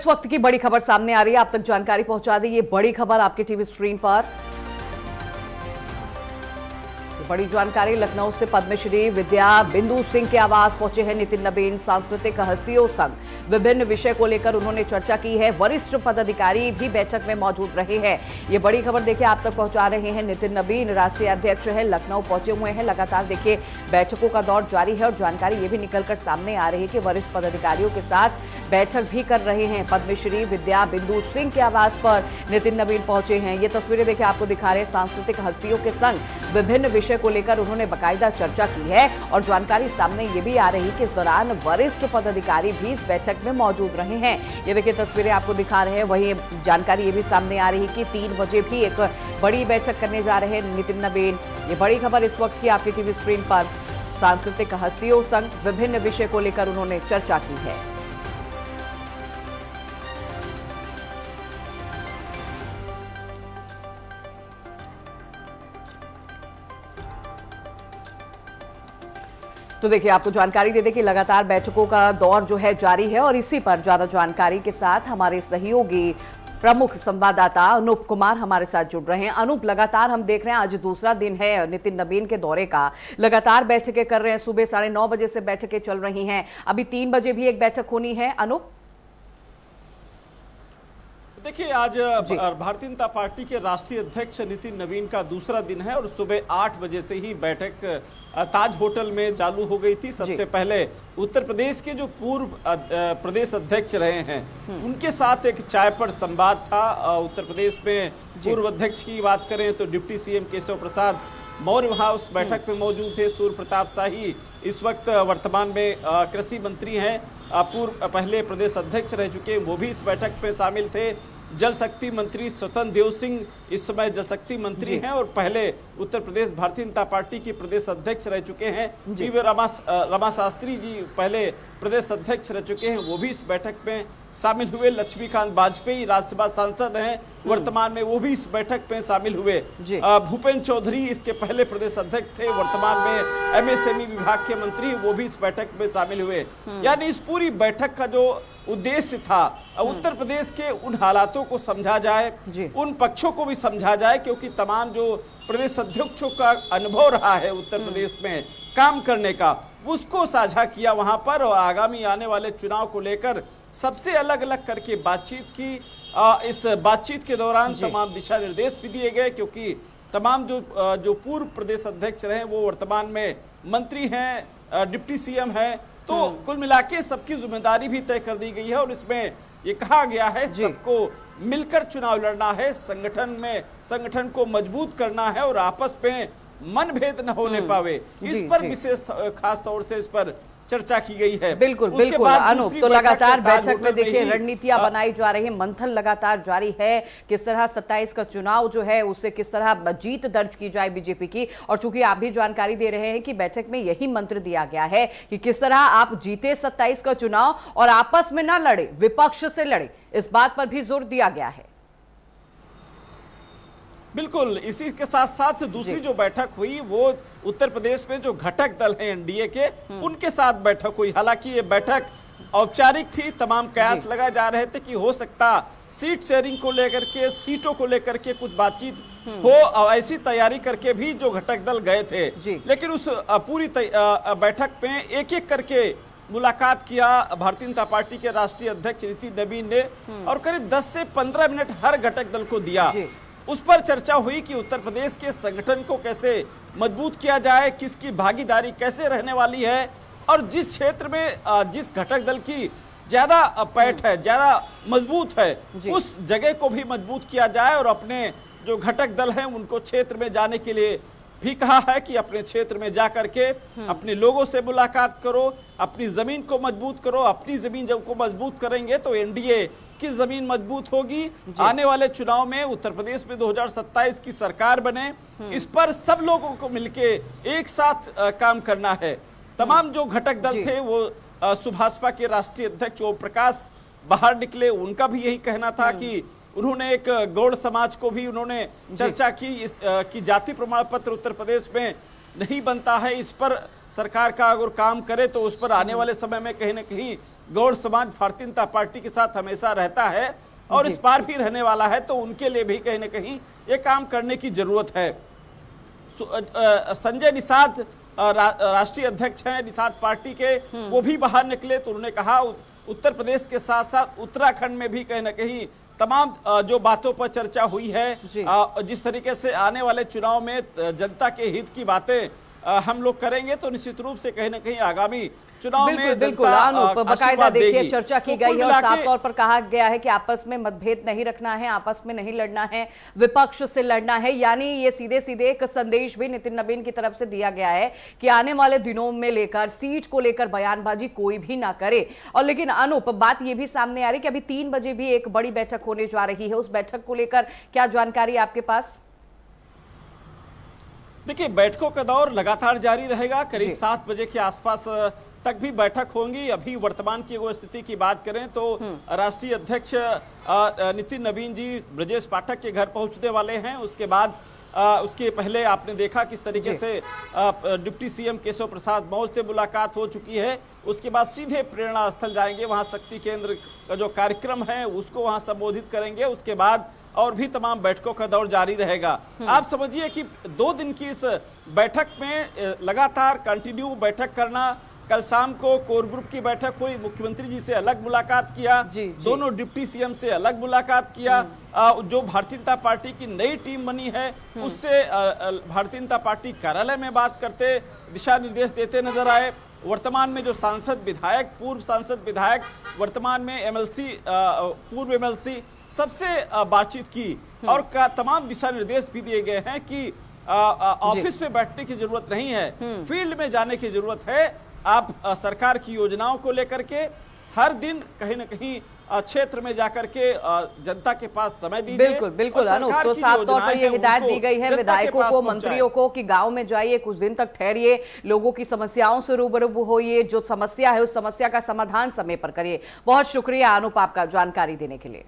इस वक्त की बड़ी खबर सामने आ रही है, आप तक जानकारी पहुंचा दी। ये बड़ी खबर आपके टीवी स्क्रीन पर। बड़ी जानकारी, लखनऊ से पद्मश्री विद्या बिंदु सिंह के आवास पहुंचे हैं नितिन नबीन। सांस्कृतिक हस्तियों संग विभिन्न विषय को लेकर उन्होंने चर्चा की है। वरिष्ठ पदाधिकारी भी बैठक में मौजूद रहे हैं। ये बड़ी खबर देखिए आप तक पहुंचा रहे हैं नितिन नबीन, राष्ट्रीय अध्यक्ष है, लखनऊ पहुंचे हुए हैं। लगातार देखिए बैठकों का दौर जारी है और जानकारी ये भी निकलकर सामने आ रही है कि वरिष्ठ पदाधिकारियों के साथ बैठक भी कर रहे हैं। पद्मश्री विद्या बिंदु सिंह के आवास पर नितिन नबीन पहुंचे हैं। ये तस्वीरें देखिए आपको दिखा रहे हैं। सांस्कृतिक हस्तियों के संग विभिन्न विषय को लेकर उन्होंने बाकायदा चर्चा की है और जानकारी सामने ये भी आ रही है कि इस दौरान वरिष्ठ पदाधिकारी भी इस बैठक में मौजूद रहे हैं। ये देखिए तस्वीरें आपको दिखा रहे हैं। वहीं जानकारी ये भी सामने आ रही है कि 3 बजे भी एक बड़ी बैठक करने जा रहे हैं नितिन नबीन। ये बड़ी खबर इस वक्त की आपकी टीवी स्क्रीन पर। सांस्कृतिक हस्तियों संग विभिन्न विषय को लेकर उन्होंने चर्चा की है। तो देखिए आपको जानकारी दे दें कि लगातार बैठकों का दौर जो है जारी है और इसी पर ज्यादा जानकारी के साथ हमारे सहयोगी प्रमुख संवाददाता अनूप कुमार हमारे साथ जुड़ रहे हैं। अनूप, लगातार हम देख रहे हैं आज दूसरा दिन है नितिन नबीन के दौरे का। लगातार बैठकें कर रहे हैं, सुबह 9:30 बजे से बैठकें चल रही हैं। अभी 3 बजे भी एक बैठक होनी है। अनूप, देखिए आज भारतीय जनता पार्टी के राष्ट्रीय अध्यक्ष नितिन नबीन का दूसरा दिन है और सुबह 8 बजे से ही बैठक ताज होटल में चालू हो गई थी। सबसे पहले उत्तर प्रदेश के जो पूर्व प्रदेश अध्यक्ष रहे हैं उनके साथ एक चाय पर संवाद था। उत्तर प्रदेश में पूर्व अध्यक्ष की बात करें तो डिप्टी सीएम केशव प्रसाद मौर्य वहां उस बैठक में मौजूद थे। सूर्य प्रताप शाही इस वक्त वर्तमान में कृषि मंत्री हैं, पूर्व पहले प्रदेश अध्यक्ष रह चुके, वो भी इस बैठक में शामिल थे। जल शक्ति मंत्री स्वतंत्र देव सिंह इस समय जल शक्ति मंत्री हैं और पहले उत्तर प्रदेश भारतीय जनता पार्टी के प्रदेश अध्यक्ष रह चुके हैं। रमा शास्त्री जी पहले प्रदेश अध्यक्ष रह चुके हैं, वो भी इस बैठक में शामिल हुए। लक्ष्मीकांत वाजपेयी राज्यसभा सांसद हैं वर्तमान में, वो भी इस बैठक में शामिल हुए। भूपेंद्र चौधरी इसके पहले प्रदेश अध्यक्ष थे, वर्तमान में एमएसएमई विभाग के मंत्री, वो भी इस बैठक में शामिल हुए। यानी इस पूरी बैठक का जो उद्देश्य था उत्तर प्रदेश के उन हालातों को समझा जाए, उन पक्षों को भी समझा जाए, क्योंकि तमाम जो प्रदेश अध्यक्षों का अनुभव रहा है उत्तर प्रदेश में काम करने का, उसको साझा किया वहां पर और आगामी आने वाले चुनाव को लेकर सबसे अलग अलग करके बातचीत की। इस बातचीत के दौरान तमाम दिशा निर्देश भी दिए गए, क्योंकि तमाम जो पूर्व प्रदेश अध्यक्ष रहे वो वर्तमान में मंत्री हैं, डिप्टी सीएम हैं, तो कुल मिलाके सबकी जिम्मेदारी भी तय कर दी गई है और इसमें ये कहा गया है सबको मिलकर चुनाव लड़ना है, संगठन को मजबूत करना है और आपस में मनभेद न होने पावे। इस पर विशेष खास तौर से इस पर चर्चा की गई है। बिल्कुल बिल्कुल अनूप, तो लगातार बैठक में देखिए रणनीतियां बनाई जा रही है, मंथन लगातार जारी है। किस तरह 27 का चुनाव जो है उसे किस तरह जीत दर्ज की जाए बीजेपी की। और चूंकि आप भी जानकारी दे रहे हैं कि बैठक में यही मंत्र दिया गया है कि किस तरह आप जीते 27 का चुनाव और आपस में ना लड़े, विपक्ष से लड़े, इस बात पर भी जोर दिया गया है। बिल्कुल, इसी के साथ साथ दूसरी जो बैठक हुई वो उत्तर प्रदेश में जो घटक दल हैं एनडीए के, उनके साथ बैठक हुई। हालांकि ये बैठक औपचारिक थी, तमाम कयास लगाए जा रहे थे कि हो सकता सीट शेयरिंग को लेकर के, सीटों को लेकर के कुछ बातचीत हो, ऐसी तैयारी करके भी जो घटक दल गए थे। लेकिन उस पूरी बैठक में एक एक करके मुलाकात किया भारतीय जनता पार्टी के राष्ट्रीय अध्यक्ष नितिन नबीन ने और करीब 10 से 15 मिनट हर घटक दल को दिया। उस पर चर्चा हुई कि उत्तर प्रदेश के संगठन को कैसे मजबूत किया जाए, किसकी भागीदारी कैसे रहने वाली है और जिस क्षेत्र में जिस घटक दल की ज्यादा पैठ है, ज्यादा मजबूत है, उस जगह को भी मजबूत किया जाए और अपने जो घटक दल हैं उनको क्षेत्र में जाने के लिए भी कहा है कि अपने क्षेत्र में जाकर के अपने लोगों से मुलाकात करो, अपनी जमीन को मजबूत करो। अपनी जमीन जब को मजबूत करेंगे तो एनडीए की जमीन मजबूत होगी। आने वाले चुनाव में उत्तर प्रदेश में 2027 की सरकार बने, इस पर सब लोगों को मिलके एक साथ काम करना है। तमाम जो घटक दल थे वो सुभाषपा के राष्ट्रीय अध्यक्ष ओम प्रकाश बाहर निकले, उनका भी यही कहना था कि उन्होंने एक गौड़ समाज को भी उन्होंने चर्चा की कि जाति प्रमाण पत्र उत्तर प्रदेश में नहीं बनता है, इस पर सरकार का अगर काम करे तो उस पर आने वाले समय में कहीं न कहीं गौड़ समाज भारतीय जनता पार्टी के साथ हमेशा रहता है और जी। इस बार भी रहने वाला है, तो उनके लिए भी कहीं ना कहीं ये काम करने की जरूरत है। संजय निषाद राष्ट्रीय अध्यक्ष हैं निषाद पार्टी के, वो भी बाहर निकले तो उन्होंने कहा उत्तर प्रदेश के साथ साथ उत्तराखंड में भी कहीं ना कहीं तमाम जो बातों पर चर्चा हुई है, जिस तरीके से आने वाले चुनाव में जनता के हित की बातें हम लोग करेंगे, तो निश्चित रूप से कहीं ना कहीं आगामी चुनाव में बिल्कुल बाकायदा देखिए चर्चा की गई है और साफ तौर पर कहा गया है कि आपस में मतभेद नहीं रखना है, आपस में नहीं लड़ना है, विपक्ष से लड़ना है। यानी ये सीधे सीधे एक संदेश भी नितिन नवीन की तरफ से दिया गया है कि आने वाले दिनों में लेकर सीट को लेकर बयानबाजी कोई भी ना करे। और लेकिन अनूप, बात ये भी सामने आ रही कि अभी 3 बजे भी एक बड़ी बैठक होने जा रही है, उस बैठक को लेकर क्या जानकारी आपके पास? देखिए, बैठकों का दौर लगातार जारी रहेगा। करीब 7 बजे के आसपास तक भी बैठक होंगी। अभी वर्तमान की अगर स्थिति की बात करें तो राष्ट्रीय अध्यक्ष नितिन नवीन जी ब्रजेश पाठक के घर पहुंचने वाले हैं। उसके बाद उसके पहले आपने देखा किस तरीके से डिप्टी सीएम केशव प्रसाद मौर्य से मुलाकात हो चुकी है। उसके बाद सीधे प्रेरणा स्थल जाएंगे, वहां शक्ति केंद्र का जो कार्यक्रम है उसको वहां संबोधित करेंगे। उसके बाद और भी तमाम बैठकों का दौर जारी रहेगा। आप समझिए कि 2 दिन की इस बैठक में लगातार कंटिन्यू बैठक करना। कल शाम को कोर ग्रुप की बैठक हुई, मुख्यमंत्री जी से अलग मुलाकात किया, दोनों डिप्टी सीएम से अलग मुलाकात किया। जो भारतीय जनता पार्टी की नई टीम बनी है उससे भारतीय जनता पार्टी कार्यालय में बात करते, दिशा निर्देश देते नजर आए। वर्तमान में जो सांसद विधायक, पूर्व सांसद विधायक, वर्तमान में एमएलसी, पूर्व एमएलसी, सबसे बातचीत की और तमाम दिशा निर्देश भी दिए गए हैं कि ऑफिस में बैठने की जरूरत नहीं है, फील्ड में जाने की जरूरत है। आप सरकार की योजनाओं को लेकर के हर दिन कहीं ना कहीं क्षेत्र में जाकर के जनता के पास समय दीजिए। बिल्कुल अनूप, तो साफ तौर पर ये हिदायत दी गई है विधायकों को, मंत्रियों को कि गांव में जाइए, कुछ दिन तक ठहरिए, लोगों की समस्याओं से रूबरू होइए, जो समस्या है उस समस्या का समाधान समय पर करिए। बहुत शुक्रिया अनूप आपका जानकारी देने के लिए।